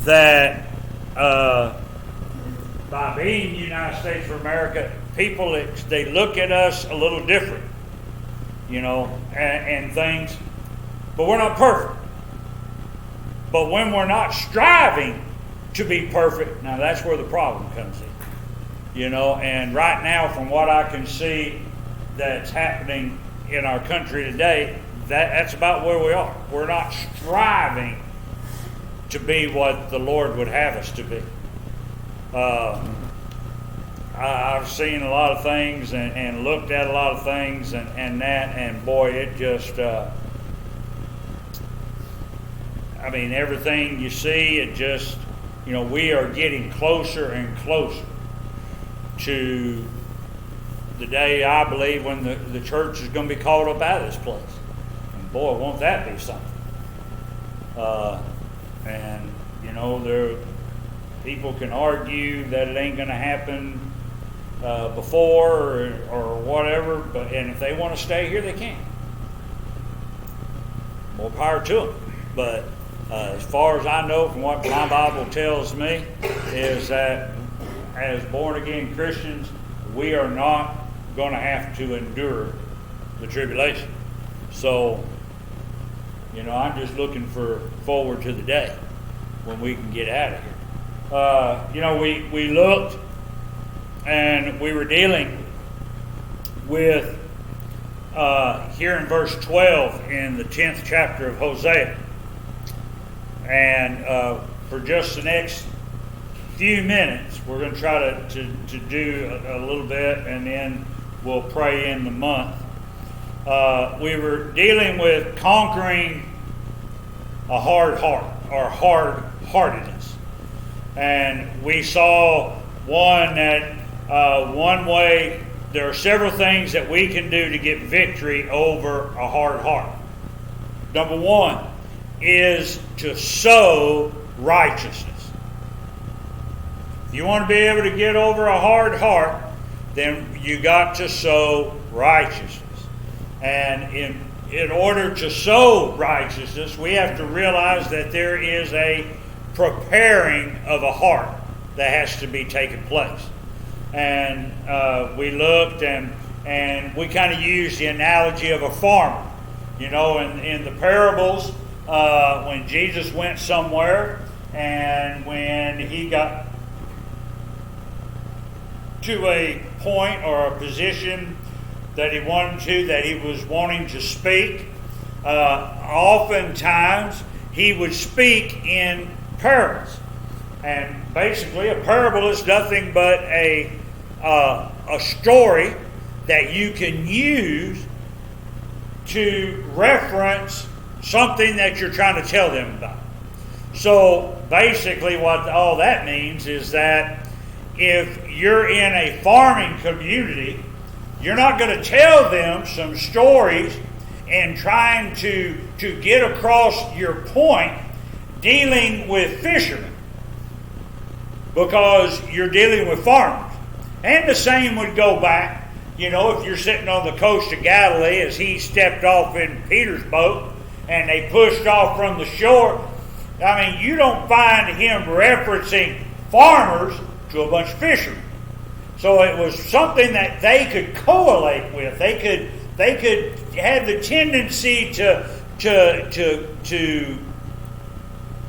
that by being United States of America, people, they look at us a little different, and things. But we're not perfect. But when we're not striving to be perfect, now that's where the problem comes in. And right now, from what I can see that's happening in our country today, that's about where we are. We're not striving to be what the Lord would have us to be. I've seen a lot of things and looked at a lot of things and boy, it just, everything you see, it just, we are getting closer and closer to the day, I believe, when the church is going to be called up out of this place. And boy, won't that be something. There people can argue that it ain't going to happen before or whatever, and if they want to stay here, they can. More power to them. But as far as I know, from what my Bible tells me, is that as born-again Christians, we are not going to have to endure the tribulation. So, I'm just looking forward to the day when we can get out of here. We looked and we were dealing with here in verse 12 in the 10th chapter of Hosea. And for just the next few minutes, we're going to try to do a little bit, and then we'll pray in the month. We were dealing with conquering a hard heart, or hard-heartedness. And we saw one way, there are several things that we can do to get victory over a hard heart. Number one is to sow righteousness. If you want to be able to get over a hard heart, then you got to sow righteousness. And in order to sow righteousness, we have to realize that there is a preparing of a heart that has to be taking place. And we looked and we kind of used the analogy of a farmer. In the parables, when Jesus went somewhere and when he got to a point or a position that he was wanting to speak, oftentimes he would speak in parables. And basically a parable is nothing but a story that you can use to reference something that you're trying to tell them about. So basically what all that means is that if you're in a farming community, you're not going to tell them some stories and trying to get across your point dealing with fishermen, because you're dealing with farmers. And the same would go back, if you're sitting on the coast of Galilee as he stepped off in Peter's boat and they pushed off from the shore. You don't find him referencing farmers to a bunch of fishermen. So it was something that they could correlate with. They could have the tendency to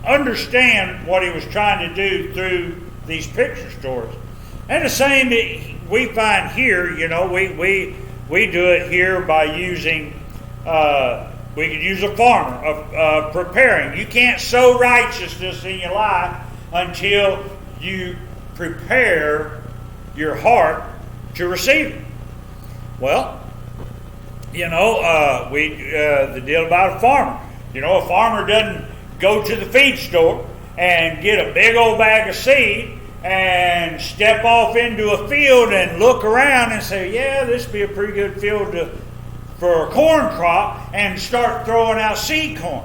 understand what he was trying to do through these picture stories. And the same we find here. We do it here by using. We could use a farmer of preparing. You can't sow righteousness in your life until you prepare your heart to receive it. Well, the deal about a farmer. A farmer doesn't go to the feed store and get a big old bag of seed and step off into a field and look around and say, yeah, this would be a pretty good field for a corn crop, and start throwing out seed corn.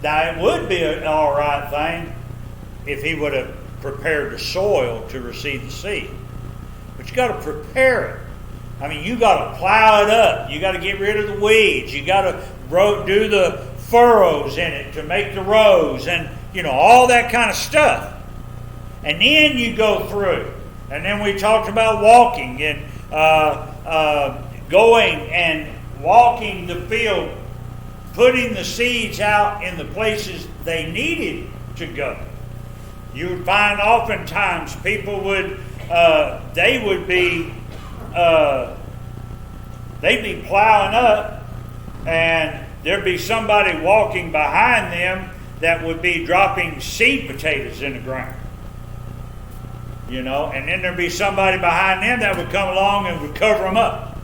Now, it would be an all right thing if he would have prepared the soil to receive the seed. But you got to prepare it. You got to plow it up. You got to get rid of the weeds. You got to do the furrows in it to make the rows, and all that kind of stuff. And then you go through, and then we talked about walking and going and walking the field, putting the seeds out in the places they needed to go. You would find oftentimes people would they'd be plowing up, and there'd be somebody walking behind them that would be dropping seed potatoes in the ground. And then there'd be somebody behind them that would come along and would cover them up.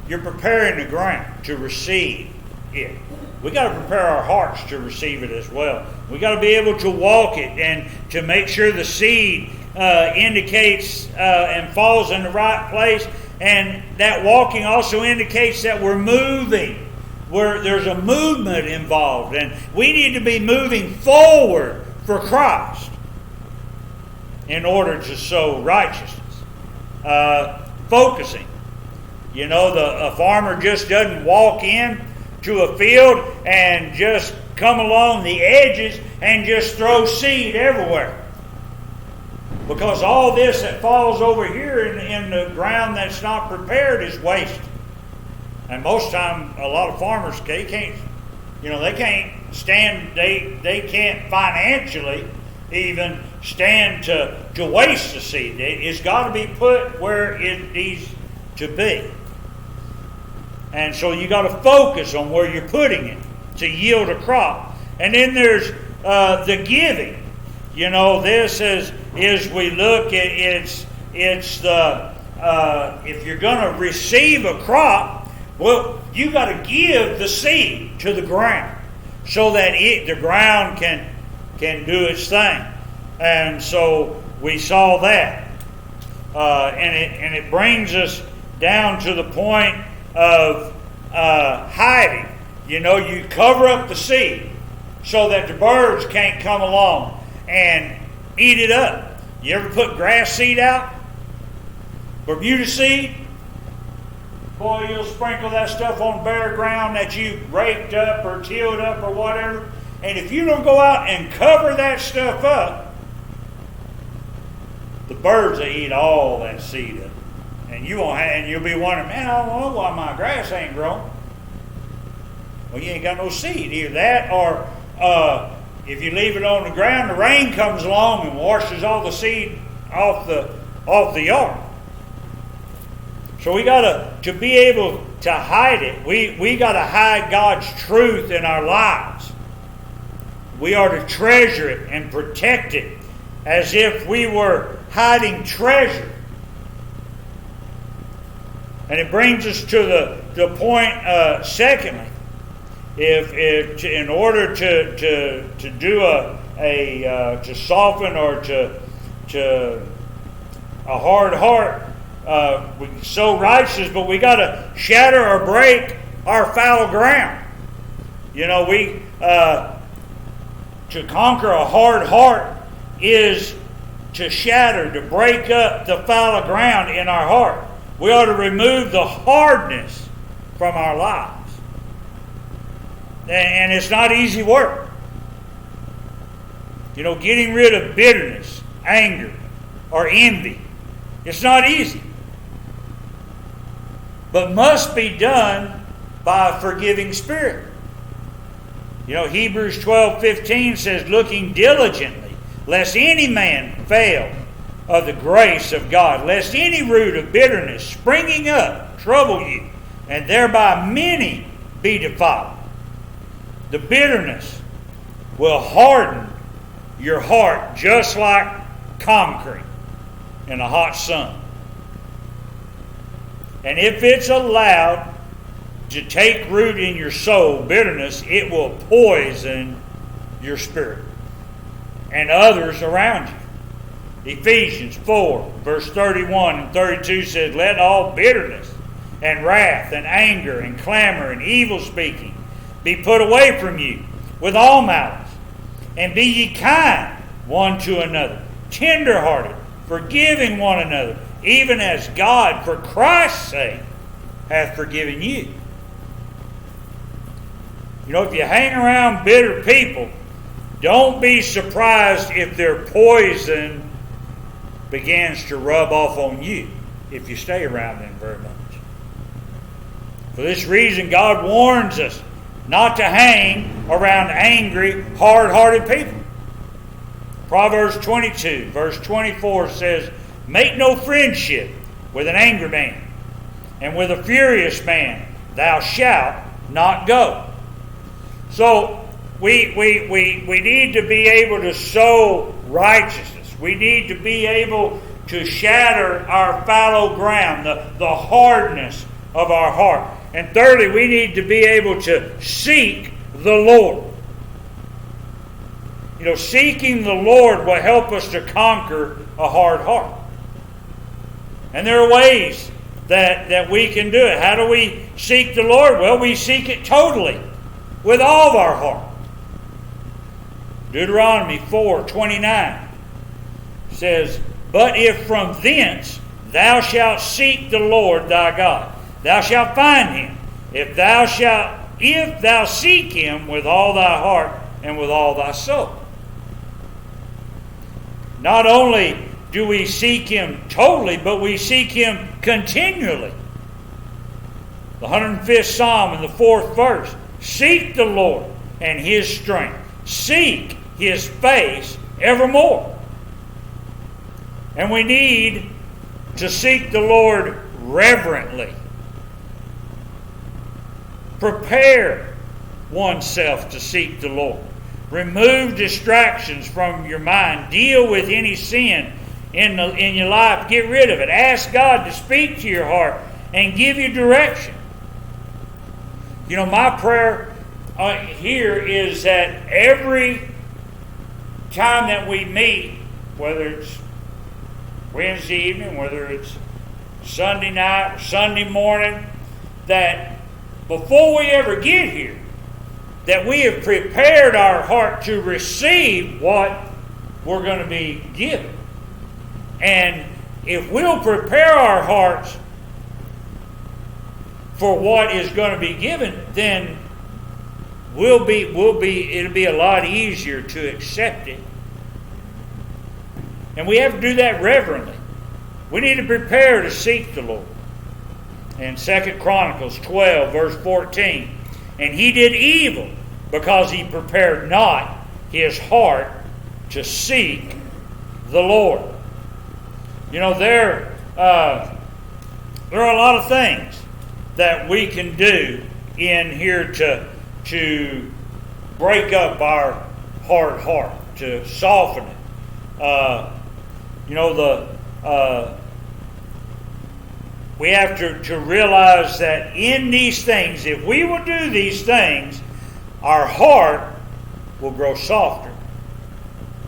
You're preparing the ground to receive it. We got to prepare our hearts to receive it as well. We got to be able to walk it and to make sure the seed indicates and falls in the right place. And that walking also indicates that we're moving, where there's a movement involved. And we need to be moving forward for Christ in order to sow righteousness. Focusing. A farmer just doesn't walk in to a field and just come along the edges and just throw seed everywhere. Because all this that falls over here in the ground that's not prepared is waste. And most time, a lot of farmers, they can't financially even stand to waste the seed. It's got to be put where it needs to be. And so you got to focus on where you're putting it to yield a crop. And then there's the giving. This is we look at it's the if you're going to receive a crop, well, you got to give the seed to the ground so that the ground can do its thing. And so we saw that, and it brings us down to the point of hiding. You cover up the seed so that the birds can't come along and eat it up. You ever put grass seed out? Bermuda seed? Boy, you'll sprinkle that stuff on bare ground that you raked up or tilled up or whatever. And if you don't go out and cover that stuff up, the birds will eat all that seed up. And you'll be wondering, man, I don't know why my grass ain't grown. Well, you ain't got no seed. Either that, or if you leave it on the ground, the rain comes along and washes all the seed off the yard. So we got to be able to hide it. We got to hide God's truth in our lives. We are to treasure it and protect it as if we were hiding treasure. And it brings us to the point. Secondly, if in order to do to soften or to a hard heart, we sow righteousness, but we got to shatter or break our fallow ground. To conquer a hard heart is to shatter, to break up the fallow ground in our heart. We ought to remove the hardness from our lives. And it's not easy work. Getting rid of bitterness, anger, or envy. It's not easy. But must be done by a forgiving spirit. Hebrews 12:15 says, looking diligently, lest any man fail of the grace of God, lest any root of bitterness springing up trouble you, and thereby many be defiled. The bitterness will harden your heart just like concrete in a hot sun. And if it's allowed to take root in your soul, bitterness, it will poison your spirit and others around you. Ephesians 4, verse 31 and 32 says, let all bitterness and wrath and anger and clamor and evil speaking be put away from you with all malice. And be ye kind one to another, tenderhearted, forgiving one another, even as God, for Christ's sake, hath forgiven you. You know, if you hang around bitter people, don't be surprised if their poison begins to rub off on you if you stay around them very much. For this reason, God warns us not to hang around angry, hard-hearted people. Proverbs 22, verse 24 says, "Make no friendship with an angry man, and with a furious man thou shalt not go." So we need to be able to sow righteousness. We need to be able to shatter our fallow ground, the hardness of our heart. And thirdly, we need to be able to seek the Lord. You know, seeking the Lord will help us to conquer a hard heart. And there are ways that we can do it. How do we seek the Lord? Well, we seek it totally, with all of our heart. Deuteronomy 4:29 says, "But if from thence thou shalt seek the Lord thy God, thou shalt find him, if thou seek him with all thy heart and with all thy soul." Not only do we seek him totally, but we seek him continually. The 105th Psalm in the 4th verse, "Seek the Lord and his strength. Seek his face evermore." And we need to seek the Lord reverently. Prepare oneself to seek the Lord. Remove distractions from your mind. Deal with any sin in your life. Get rid of it. Ask God to speak to your heart and give you direction. You know, my prayer here is that every time that we meet, whether it's Wednesday evening, whether it's Sunday night, or Sunday morning, that before we ever get here, that we have prepared our heart to receive what we're going to be given. And if we'll prepare our hearts for what is going to be given, then it'll be a lot easier to accept it. And we have to do that reverently. We need to prepare to seek the Lord. In 2 Chronicles 12, verse 14, "And he did evil because he prepared not his heart to seek the Lord." You know, there are a lot of things that we can do in here to break up our hard heart, to soften it. We have to realize that in these things, if we will do these things, our heart will grow softer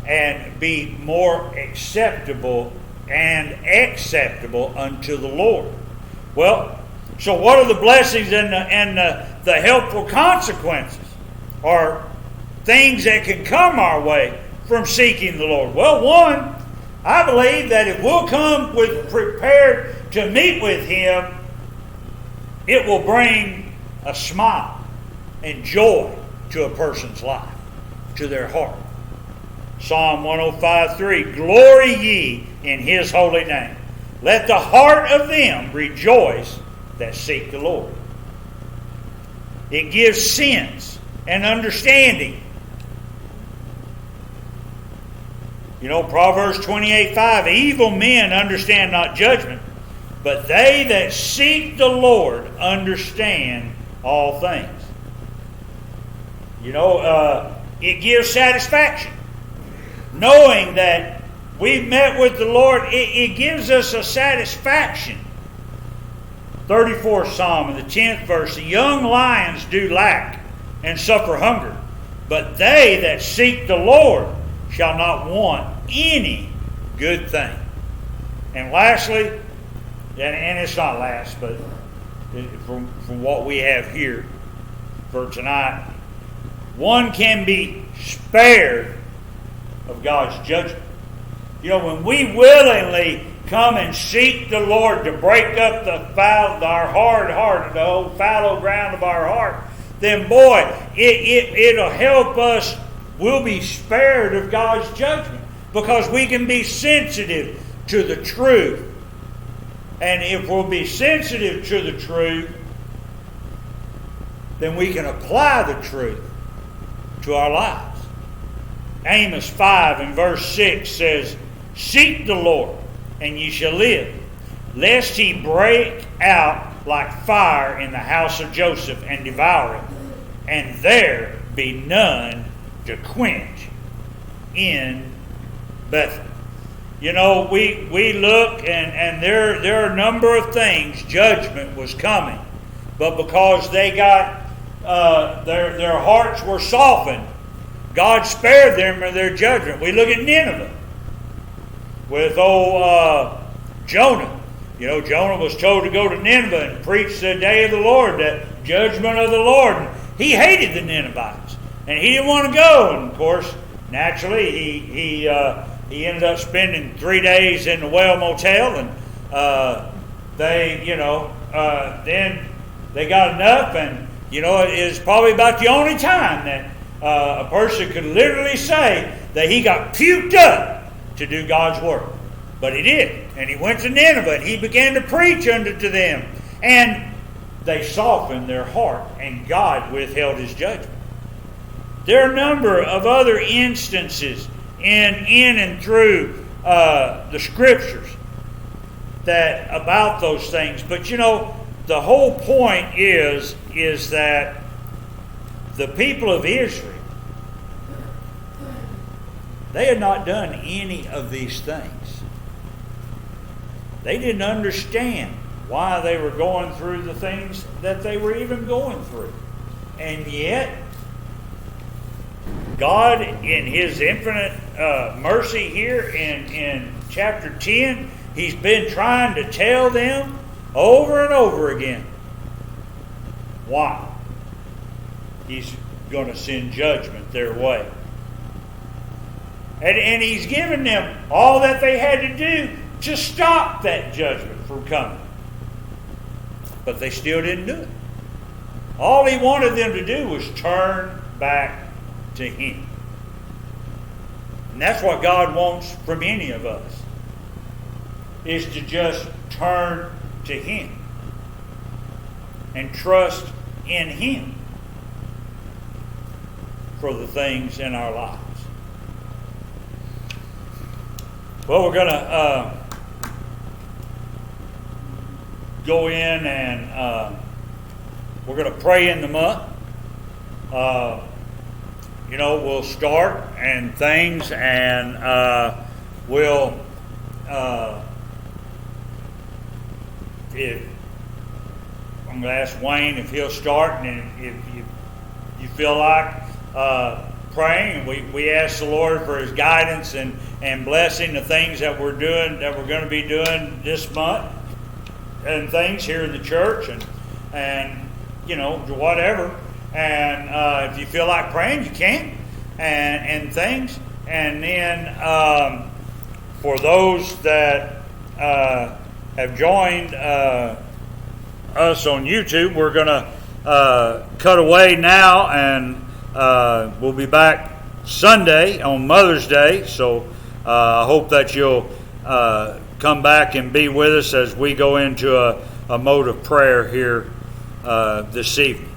and be more acceptable unto the Lord. Well, so what are the blessings and the helpful consequences, or things that can come our way from seeking the Lord? Well, one, I believe that if we'll come prepared to meet with him, it will bring a smile and joy to a person's life, to their heart. Psalm 105:3, "Glory ye in his holy name. Let the heart of them rejoice that seek the Lord." It gives sense and understanding. You know, Proverbs 28:5, "Evil men understand not judgment, but they that seek the Lord understand all things." You know, it gives satisfaction. Knowing that we've met with the Lord, it gives us a satisfaction. 34th Psalm in the 10th verse, "The young lions do lack and suffer hunger, but they that seek the Lord shall not want any good thing." And lastly, and it's not last, but from what we have here for tonight, one can be spared of God's judgment. You know, when we willingly come and seek the Lord to break up our hard heart, the old fallow ground of our heart, then boy, it'll help us. We'll be spared of God's judgment because we can be sensitive to the truth. And if we'll be sensitive to the truth, then we can apply the truth to our lives. Amos 5 and verse 6 says, "Seek the Lord, and ye shall live, lest he break out like fire in the house of Joseph and devour it, and there be none to quench in Bethel." You know, we look and there are a number of things. Judgment was coming, but because they got their hearts were softened, God spared them of their judgment. We look at Nineveh with Jonah. You know, Jonah was told to go to Nineveh and preach the day of the Lord, the judgment of the Lord. And he hated the Ninevites, and he didn't want to go. And of course, naturally, he ended up spending 3 days in the Well Motel, and then they got enough. And you know, it is probably about the only time that a person could literally say that he got puked up to do God's work. But he did. And he went to Nineveh and he began to preach unto them. And they softened their heart, and God withheld his judgment. There are a number of other instances in and through the scriptures about those things. But you know, the whole point is that the people of Israel, they had not done any of these things. They didn't understand why they were going through the things that they were even going through. And yet, God, in his infinite mercy here in chapter 10, he's been trying to tell them over and over again why he's going to send judgment their way. And he's given them all that they had to do to stop that judgment from coming. But they still didn't do it. All he wanted them to do was turn back to him. And that's what God wants from any of us, is to just turn to him and trust in him for the things in our lives. Well, we're going to go in and we're going to pray in the month. You know, we'll start and things, and we'll if I'm going to ask Wayne if he'll start, and if you feel like praying, we ask the Lord for his guidance and blessing the things that we're doing, that we're going to be doing this month, and things here in the church, and you know, whatever. And if you feel like praying, you can, and things. And then for those that have joined us on YouTube, we're going to cut away now, and we'll be back Sunday on Mother's Day. So I hope that you'll come back and be with us as we go into a mode of prayer here this evening.